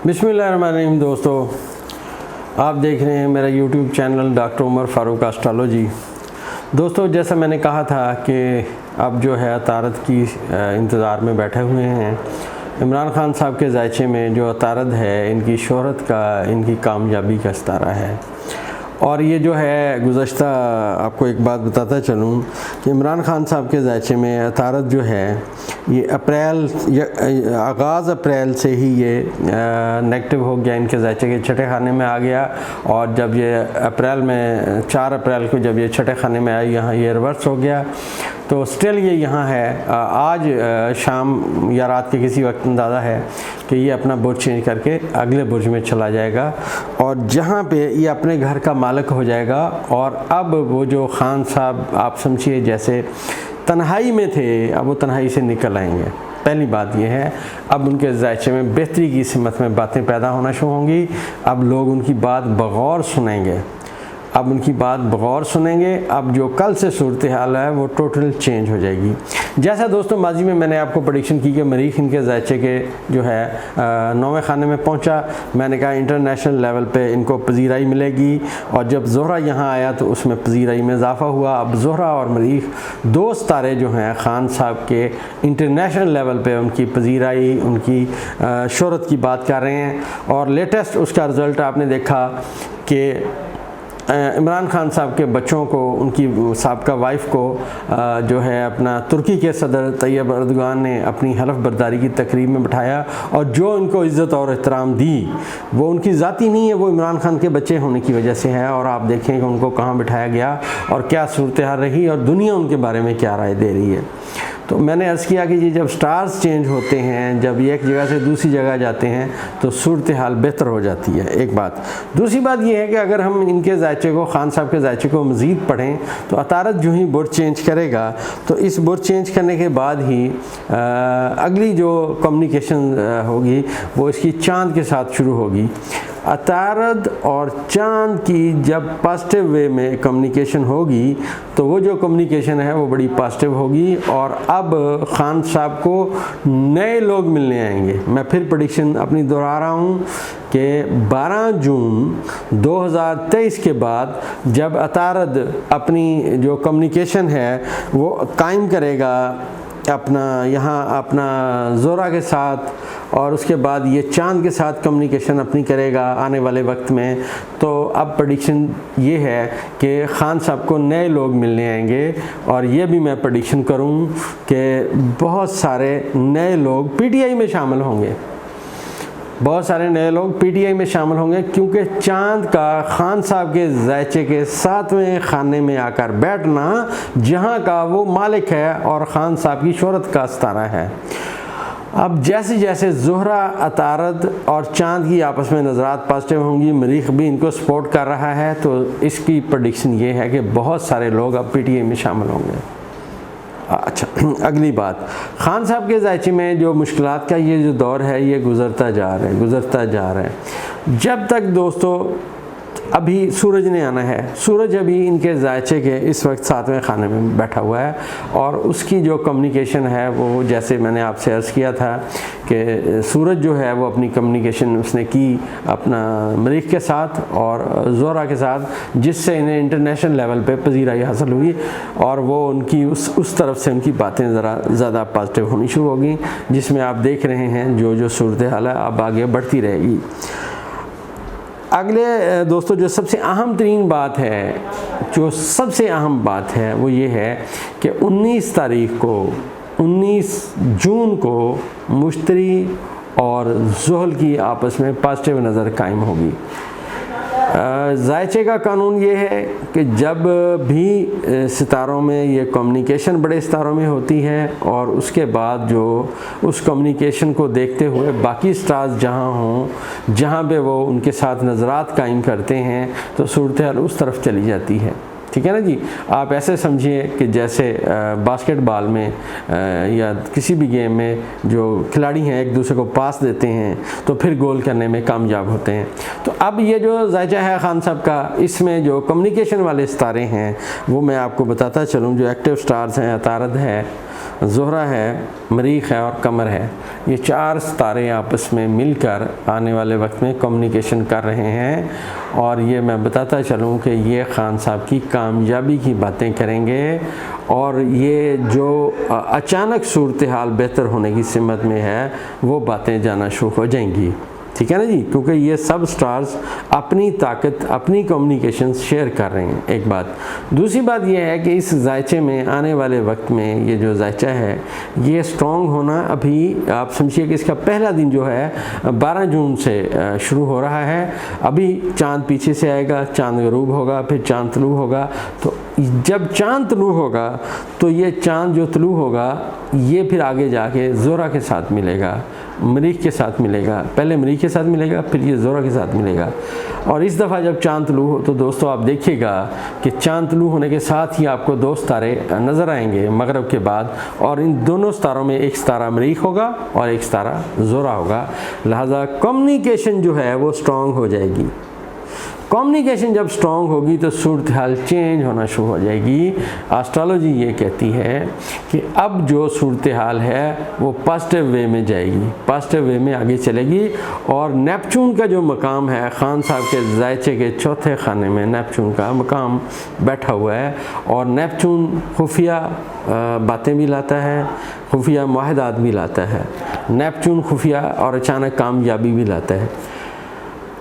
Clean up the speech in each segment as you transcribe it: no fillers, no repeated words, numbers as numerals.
बिस्मिल्लाहिर्रहमानिर्रहीम। दोस्तों, आप देख रहे हैं मेरा YouTube channel doctor Umar Farooq astrology. दोस्तों, जैसा मैंने कहा था कि अब जो है अतारद की इंतज़ार में बैठे हुए हैं। इमरान खान साहब के जायचे में जो अतारद है, इनकी शोहरत का, इनकी कामयाबी का सितारा है। और ये जो है गुज़श्ता, आपको एक बात बताता चलूँ कि इमरान खान साहब के जायचे में अतारद जो है ये आगाज़ अप्रैल से ही ये नेगेटिव हो गया, इनके जायचे के छठे खाने में आ गया। और जब ये अप्रैल में 4 अप्रैल को जब ये छठे खाने में आई, यहाँ ये रिवर्स हो गया। तो स्टिल ये यहाँ है। आज शाम या रात के किसी वक्त अंदाज़ा है कि ये अपना बुर्ज चेंज करके अगले बुर्ज में चला जाएगा और जहाँ पे ये अपने घर का मालिक हो जाएगा। और अब वो जो खान साहब, आप समझिए जैसे तन्हाई में थे, अब वो तन्हाई से निकल आएंगे। पहली बात ये है, अब उनके जायचे में बेहतरी की सिमत में बातें पैदा होना शुरू होंगी। अब लोग उनकी बात बगौर सुनेंगे, अब उनकी बात बगौर सुनेंगे। अब जो कल से सूरत हाल है वो टोटल चेंज हो जाएगी। जैसा दोस्तों माजी में मैंने आपको प्रेडिक्शन की कि मरीख इनके जायचे के जो है 9वें खाने में पहुंचा। मैंने कहा इंटरनेशनल लेवल पे इनको पजीराई मिलेगी। और जब ज़ोहरा यहाँ आया तो उसमें पजीराई में इजाफा हुआ। अब ज़ोहरा और मरीख दो सितारे जो हैं खान साहब के, इंटरनेशनल लेवल पे उनकी पजीराई, उनकी शोहरत की बात कर रहे हैं। और लेटेस्ट उसका रिज़ल्ट आपने देखा कि इमरान खान साहब के बच्चों को, उनकी साबका वाइफ को जो है अपना तुर्की के सदर तैयब अर्दगान ने अपनी हलफ बर्दारी की तकरीब में बिठाया। और जो इनको इज़्ज़त और एहतराम दी वो उनकी ज़ाती नहीं है, वो इमरान खान के बच्चे होने की वजह से है। और आप देखें कि उनको कहाँ बिठाया गया और क्या सूरत हाल रही और दुनिया उनके बारे में क्या राय दे रही है। तो मैंने अर्ज़ किया कि ये जब स्टार्स चेंज होते हैं, जब ये एक जगह से दूसरी जगह जाते हैं तो सूरत हाल बेहतर हो जाती है, एक बात। दूसरी बात ये है कि अगर हम इनके जायचे को, खान साहब के जायचे को मज़ीद पढ़ें तो अतारद जो ही बुर्ज चेंज करेगा तो इस बुर्ज चेंज करने के बाद ही अगली जो कम्युनिकेशन होगी वो इसकी चाँद के साथ शुरू होगी। अतारद और चाँद की जब पॉजिटिव वे में कम्युनिकेशन होगी तो वो जो कम्युनिकेशन है वो बड़ी पॉजिटिव होगी। और अब खान साहब को नए लोग मिलने आएंगे। मैं फिर प्रेडिक्शन अपनी दोहरा रहा हूँ कि 12 जून 2023 के बाद जब अतारद अपनी जो कम्युनिकेशन है वो कायम करेगा अपना यहाँ अपना ज़ोरा के साथ, और उसके बाद ये चाँद के साथ कम्युनिकेशन अपनी करेगा आने वाले वक्त में, तो अब प्रेडिक्शन ये है कि खान साहब को नए लोग मिलने आएंगे। और ये भी मैं प्रेडिक्शन करूँ कि बहुत सारे नए लोग पीटीआई में शामिल होंगे, बहुत सारे नए लोग पीटीआई में शामिल होंगे, क्योंकि चाँद का खान साहब के जायचे के 7वें खाने में आकर बैठना, जहाँ का वो मालिक है और खान साहब की शोहरत का सितारा है। अब जैसे जैसे ज़ोहरा, अतारद और चाँद की आपस में नज़रात पॉजिटिव होंगी, मरीख भी इनको सपोर्ट कर रहा है, तो इसकी प्रेडिक्शन ये है कि बहुत सारे लोग अब पीटीआई में शामिल होंगे। अच्छा, अगली बात, खान साहब के जायचे में जो मुश्किलात का ये जो दौर है ये गुज़रता जा रहा है। जब तक दोस्तों अभी सूरज ने आना है, सूरज अभी इनके जायचे के इस वक्त 7वें खाने में बैठा हुआ है। और उसकी जो कम्युनिकेशन है वो, जैसे मैंने आपसे अर्ज़ किया था कि सूरज जो है वो अपनी कम्युनिकेशन उसने की अपना मरीख के साथ और ज़ोहरा के साथ, जिससे इन्हें इंटरनेशनल लेवल पे पजीराई हासिल हुई। और वो उनकी उस तरफ से उनकी बातें ज़रा ज़्यादा पॉजिटिव होनी शुरू होगी, जिसमें आप देख रहे हैं जो सूरत हाल है अब आगे बढ़ती रहेगी। अगले दोस्तों, जो सबसे अहम तरीन बात है, जो सबसे अहम बात है वो ये है कि 19 जून को मुश्तरी और ज़ुहल की आपस में पॉजिटिव नज़र कायम होगी। जायचे का कानून ये है कि जब भी सितारों में ये कम्युनिकेशन बड़े सितारों में होती है और उसके बाद जो उस कम्युनिकेशन को देखते हुए बाकी स्टार्स जहाँ हों, जहाँ पे वो उनके साथ नज़रात कायम करते हैं, तो सूरत हाल उस तरफ चली जाती है। ठीक है ना जी। आप ऐसे समझिए कि जैसे बास्केटबॉल में या किसी भी गेम में जो खिलाड़ी हैं एक दूसरे को पास देते हैं तो फिर गोल करने में कामयाब होते हैं। तो अब ये जो जायचा है खान साहब का, इसमें जो कम्युनिकेशन वाले सितारे हैं वो मैं आपको बताता चलूँ। जो एक्टिव स्टार्स हैं, अतारद है, ज़ोहरा है, मरीख है और कमर है, ये 4 सितारे आपस में मिलकर आने वाले वक्त में कम्युनिकेशन कर रहे हैं। और ये मैं बताता चलूँ कि ये खान साहब की कामयाबी की बातें करेंगे और ये जो अचानक सूरत हाल बेहतर होने की सिमत में है वो बातें जाना शुरू हो जाएंगी, ठीक है ना जी। क्योंकि ये सब स्टार्स अपनी ताकत, अपनी कम्युनिकेशन शेयर कर रहे हैं, एक बात। दूसरी बात ये है कि इस जायचे में आने वाले वक्त में ये जो जायचा है ये स्ट्रॉन्ग होना, अभी आप समझिए कि इसका पहला दिन जो है 12 जून से शुरू हो रहा है। अभी चाँद पीछे से आएगा, चाँद गरूब होगा, फिर चाँद तलू होगा। तो जब चाँद तलू होगा तो ये चाँद जो तलू होगा ये फिर आगे जाके ज़ोहरा के साथ मिलेगा, मरीख के साथ मिलेगा, पहले मरीख के साथ मिलेगा, फिर ये ज़ोहरा के साथ मिलेगा। और इस दफ़ा जब चाँद तलू हो तो दोस्तों आप देखिएगा कि चाँद तलू होने के साथ ही आपको 2 सितारे नज़र आएंगे मगरिब के बाद, और इन दोनों सितारों में एक सितारा मरीख होगा और एक सितारा ज़ोहरा होगा। लिहाजा कम्युनिकेशन जो है वो स्ट्रॉन्ग हो जाएगी। कम्युनिकेशन जब स्ट्रॉन्ग होगी तो सूरत हाल चेंज होना शुरू हो जाएगी। एस्ट्रोलॉजी ये कहती है कि अब जो सूरत हाल है वो पॉजिटिव वे में जाएगी, पॉजिटिव वे में आगे चलेगी। और नेपच्यून का जो मकाम है, खान साहब के जायचे के चौथे खाने में नेपच्यून का मकाम बैठा हुआ है। और नेपच्यून खुफिया बातें भी लाता है, खुफिया मुआहदात भी लाता है। नेपच्यून खुफिया और अचानक कामयाबी भी लाता है।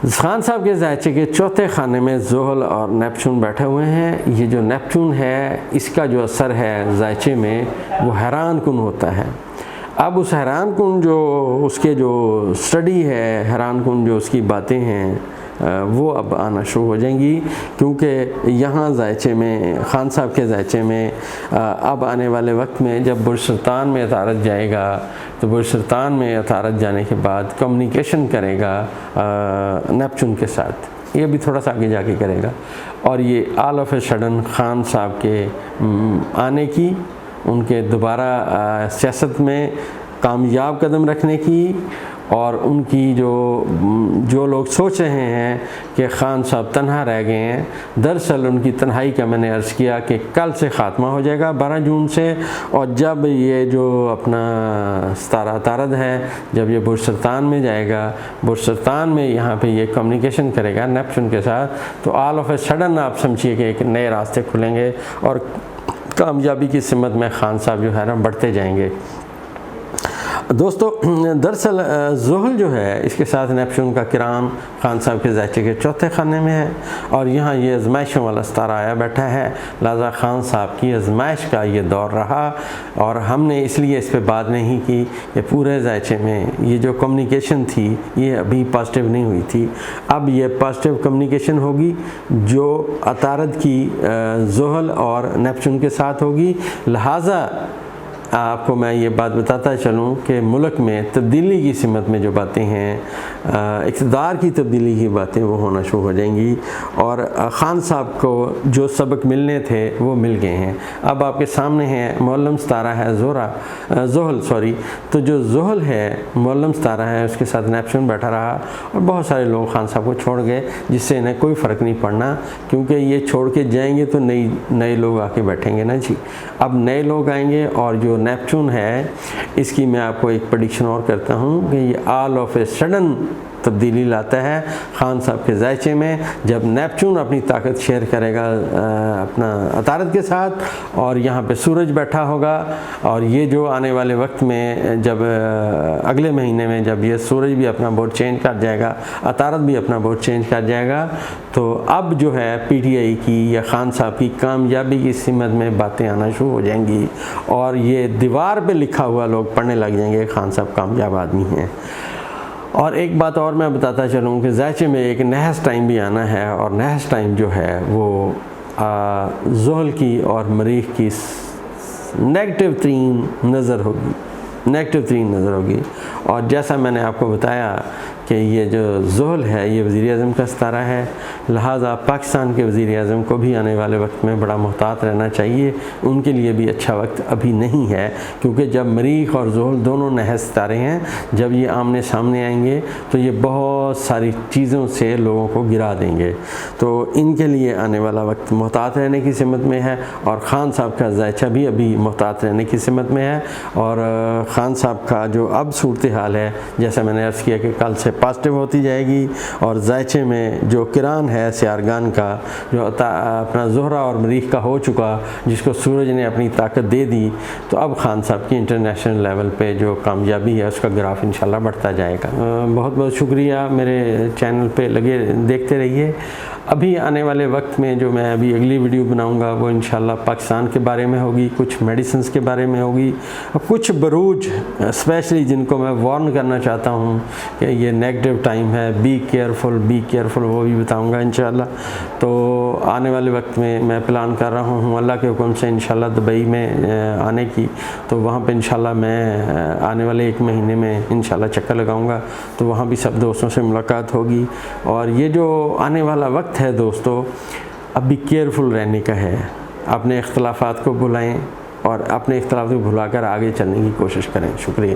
खान साहब के जायचे के चौथे खाने में ज़ोहल और नेपच्यून बैठे हुए हैं। ये जो नेपच्यून है इसका जो असर है जायचे में वो हैरान कुन होता है। अब उस हैरान कुन जो उसके जो स्टडी है, हैरान कुन जो उसकी बातें हैं वो अब आना शुरू हो जाएंगी। क्योंकि यहाँ जायचे में, खान साहब के जायचे में अब आने वाले वक्त में जब बुर्ज सुल्तान में अतारत जाएगा तो बुर्ज सुल्तान में अतारत जाने के बाद कम्युनिकेशन करेगा नेपच्यून के साथ, ये भी थोड़ा सा आगे जाके करेगा। और ये all of a sudden Khan साहब के आने की, उनके दोबारा सियासत में कामयाब कदम रखने की, और उनकी जो लोग सोच रहे हैं कि खान साहब तन्हा रह गए हैं, दरअसल उनकी तन्हाई का मैंने अर्ज़ किया कि कल से ख़ात्मा हो जाएगा 12 जून से। और जब ये जो अपना सितारा अतारद है, जब ये बुर्ज सुल्तान में जाएगा, बुर्ज सुल्तान में यहाँ पे ये कम्युनिकेशन करेगा नेपच्यून के साथ, तो ऑल ऑफ ए सडन आप समझिए कि एक नए रास्ते खुलेंगे और कामयाबी की सिमत में खान साहब जो है ना बढ़ते जाएंगे। दोस्तों दरअसल ज़ोहल जो है इसके साथ नेपच्यून का किरान खान साहब के जायचे के चौथे खाने में है, और यहाँ ये आजमाइशों वाला सितारा आया बैठा है। लिहाजा खान साहब की आजमाइश का ये दौर रहा, और हमने इसलिए इस पर बात नहीं की कि पूरे जायचे में ये जो कम्युनिकेशन थी ये अभी पॉजिटिव नहीं हुई थी। अब ये पॉजिटिव कम्युनिकेशन होगी जो अतारद की ज़ोहल और नेपच्यून के साथ होगी। लिहाजा आपको मैं ये बात बताता चलूँ कि मुल्क में तब्दीली की सिमत में जो बातें हैं, इक़्तिदार की तब्दीली की बातें वो होना शुरू हो जाएंगी। और ख़ान साहब को जो सबक मिलने थे वो मिल गए हैं। अब आपके सामने है मुअल्लम सितारा है ज़ोहल, तो जो ज़ोहल है मुअल्लम सितारा है, उसके साथ नेपच्यून बैठा रहा, और बहुत सारे लोग ख़ान साहब को छोड़ गए, जिससे इन्हें कोई फ़र्क नहीं पड़ना, क्योंकि ये छोड़ के जाएंगे तो नए लोग आके बैठेंगे ना जी। अब नए लोग आएंगे, और जो नेपच्यून है इसकी मैं आपको एक प्रेडिक्शन और करता हूँ कि ये ऑल ऑफ ए सडन तब्दीली लाता है खान साहब के जायचे में। जब नेपच्यून अपनी ताकत शेयर करेगा अपना अतारद के साथ, और यहाँ पे सूरज बैठा होगा, और ये जो आने वाले वक्त में जब अगले महीने में जब ये सूरज भी अपना बोर्ड चेंज कर जाएगा, अतारद भी अपना बोर्ड चेंज कर जाएगा, तो अब जो है PTI की या खान साहब की कामयाबी की सिमत में बातें आना शुरू हो जाएंगी, और ये दीवार पे लिखा हुआ लोग पढ़ने लग जाएंगे खान साहब कामयाब आदमी हैं। और एक बात और मैं बताता चलूँ कि जायचे में एक नहस टाइम भी आना है, और नहस टाइम जो है वो ज़ोहल की और मरीख की नेगेटिव तीन नज़र होगी। और जैसा मैंने आपको बताया कि ये जो ज़ोहल है ये वज़ीर-ए-आज़म का सितारा है, लिहाजा पाकिस्तान के वज़ीर-ए-आज़म को भी आने वाले वक्त में बड़ा मुहतात रहना चाहिए। उनके लिए भी अच्छा वक्त अभी नहीं है, क्योंकि जब मरीख और ज़ोहल दोनों नहे सितारे हैं, जब ये आमने सामने आएंगे तो ये बहुत सारी चीज़ों से लोगों को गिरा देंगे। तो इनके लिए आने वाला वक्त मुहतात रहने की सिमत में है, और ख़ान साहब का जायचा भी अभी मुहतात रहने की सिमत में है। और ख़ान साहब का जो अब सूरत हाल है, जैसा मैंने अर्ज़ किया कि कल से पॉजिटिव होती जाएगी, और जायचे में जो किरान है सियारगान का, जो अपना ज़ोहरा और मरीख का हो चुका, जिसको सूरज ने अपनी ताकत दे दी, तो अब ख़ान साहब की इंटरनेशनल लेवल पे जो कामयाबी है उसका ग्राफ इंशाल्लाह बढ़ता जाएगा। बहुत बहुत शुक्रिया, मेरे चैनल पे लगे देखते रहिए। अभी आने वाले वक्त में जो मैं अभी अगली वीडियो बनाऊंगा वो इंशाल्लाह पाकिस्तान के बारे में होगी, कुछ मेडिसिन्स के बारे में होगी, और कुछ बरूज स्पेशली जिनको मैं वार्न करना चाहता हूँ कि ये नेगेटिव टाइम है, बी केयरफुल, वो भी बताऊंगा इंशाल्लाह। तो आने वाले वक्त में मैं प्लान कर रहा हूँ अल्लाह के हुक्म से इंशाल्लाह दुबई में आने की, तो वहाँ पे इंशाल्लाह मैं आने वाले 1 महीने में इंशाल्लाह चक्कर लगाऊंगा, तो वहाँ भी सब दोस्तों से मुलाकात होगी। और ये जो आने वाला वक्त है दोस्तों, अब भी केयरफुल रहने का है। अपने इख्तलाफात को भुलाएं और अपने इख्तलाफ को भुलाकर आगे चलने की कोशिश करें। शुक्रिया।